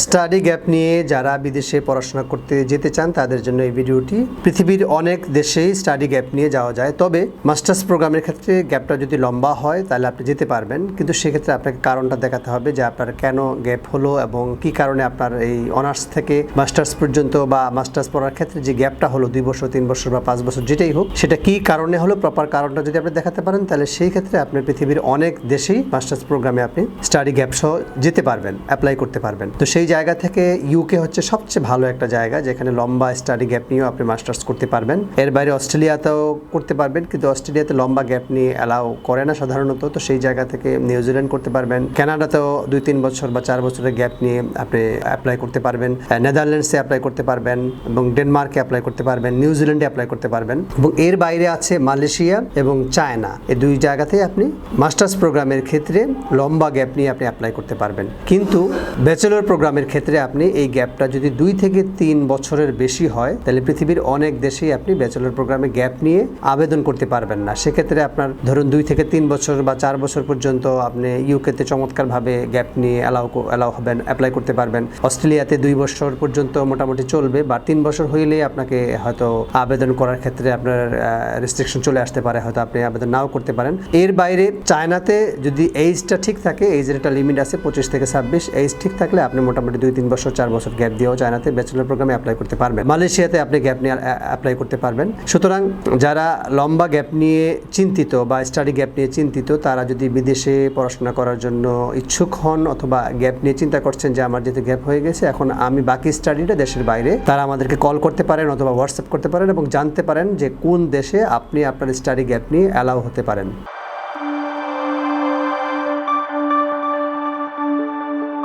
Study gap নিয়ে যারা বিদেশে পড়াশোনা করতে যেতে চান তাদের জন্য এই ভিডিওটি। পৃথিবীর অনেক দেশেই স্টাডি গ্যাপ নিয়ে যাওয়া যায়, তবে মাস্টার্স প্রোগ্রামের ক্ষেত্রে গ্যাপটা যদি লম্বা হয় তাহলে আপনি যেতে পারবেন, কিন্তু সেক্ষেত্রে আপনাকে কারণটা দেখাতে হবে যে আপনার কেন গ্যাপ হলো এবং কি কারণে আপনার এই অনার্স থেকে মাস্টার্স পর্যন্ত বা মাস্টার্স পড়ার ক্ষেত্রে যে গ্যাপটা হলো 2 বছর 3 বছর বা 5 বছর যেটাই হোক, সেটা কি কারণে হলো, প্রপার কারণটা যদি আপনি দেখাতে পারেন তাহলে সেই ক্ষেত্রে আপনি পৃথিবীর অনেক দেশেই মাস্টার্স প্রোগ্রামে আপনি স্টাডি গ্যাপ সহ যেতে পারবেন, অ্যাপ্লাই করতে পারবেন। তো সেই জায়গা থেকে ইউকে হচ্ছে সবচেয়ে ভালো একটা জায়গা যেখানে লম্বা স্টাডি গ্যাপ নিয়েও আপনি মাস্টার্স করতে পারবেন। এর বাইরে অস্ট্রেলিয়াতেও করতে পারবেন, কিন্তু অস্ট্রেলিয়াতে লম্বা গ্যাপ নিয়ে অ্যালাউ করে না সাধারণত। তো সেই জায়গা থেকে নিউজিল্যান্ড করতে পারবেন, কানাডাতেও 2-3 বছর বা 4 বছরের গ্যাপ নিয়ে আপনি অ্যাপ্লাই করতে পারবেন, নেদারল্যান্ডসে অ্যাপ্লাই করতে পারবেন এবং ডেনমার্কে অ্যাপ্লাই করতে পারবেন, নিউজিল্যান্ডে অ্যাপ্লাই করতে পারবেন এবং এর বাইরে আছে মালয়েশিয়া এবং চায়না। এই 2 জায়গাতেই আপনি মাস্টার্স প্রোগ্রামের ক্ষেত্রে লম্বা গ্যাপ নিয়ে আপনি অ্যাপ্লাই করতে পারবেন। কিন্তু ব্যাচেলর প্রোগ্রামের ক্ষেত্রে আপনি এই গ্যাপটা যদি 2 থেকে 3 বছরের বেশি হয় তাহলে পৃথিবীর অনেক দেশেই আপনি ব্যাচেলর প্রোগ্রামে গ্যাপ নিয়ে আবেদন করতে পারবেন না। সেক্ষেত্রে আপনার ধরুন 2 থেকে 3 বছর বা 4 বছর পর্যন্ত আপনি ইউকেতে চমৎকারভাবে গ্যাপ নিয়ে অ্যালাউ হবেন, অ্যাপ্লাই করতে পারবেন। অস্ট্রেলিয়াতে 2 বছর পর্যন্ত মোটামুটি চলবে, বা 3 বছর হইলেই আপনাকে হয়তো আবেদন করার ক্ষেত্রে আপনার রেস্ট্রিকশন চলে আসতে পারে, হয়তো আপনি আবেদন নাও করতে পারেন। এর বাইরে চায়নাতে যদি এইজটা ঠিক থাকে, এইজের একটা লিমিট আছে 25 থেকে 26, এইজ ঠিক থাকলে আপনি মোটামুটি 2-3 বছর 4 বছর গ্যাপ দিয়েও চায়নাতে ব্যাচেলর প্রোগ্রামে অ্যাপ্লাই করতে পারবেন। মালয়েশিয়াতে আপনি গ্যাপ নিয়ে অ্যাপ্লাই করতে পারবেন। সুতরাং যারা লম্বা গ্যাপ নিয়ে চিন্তিত বা স্টাডি গ্যাপ নিয়ে চিন্তিত, তারা যদি বিদেশে পড়াশোনা করার জন্য ইচ্ছুক হন অথবা গ্যাপ নিয়ে চিন্তা করছেন যে আমার যেহেতু গ্যাপ হয়ে গেছে এখন আমি বাকি স্টাডিটা দেশের বাইরে, তারা আমাদেরকে কল করতে পারেন অথবা হোয়াটসঅ্যাপ করতে পারেন এবং জানতে পারেন যে কোন দেশে আপনি আপনার স্টাডি গ্যাপ নিয়ে অ্যালাউ হতে পারেন।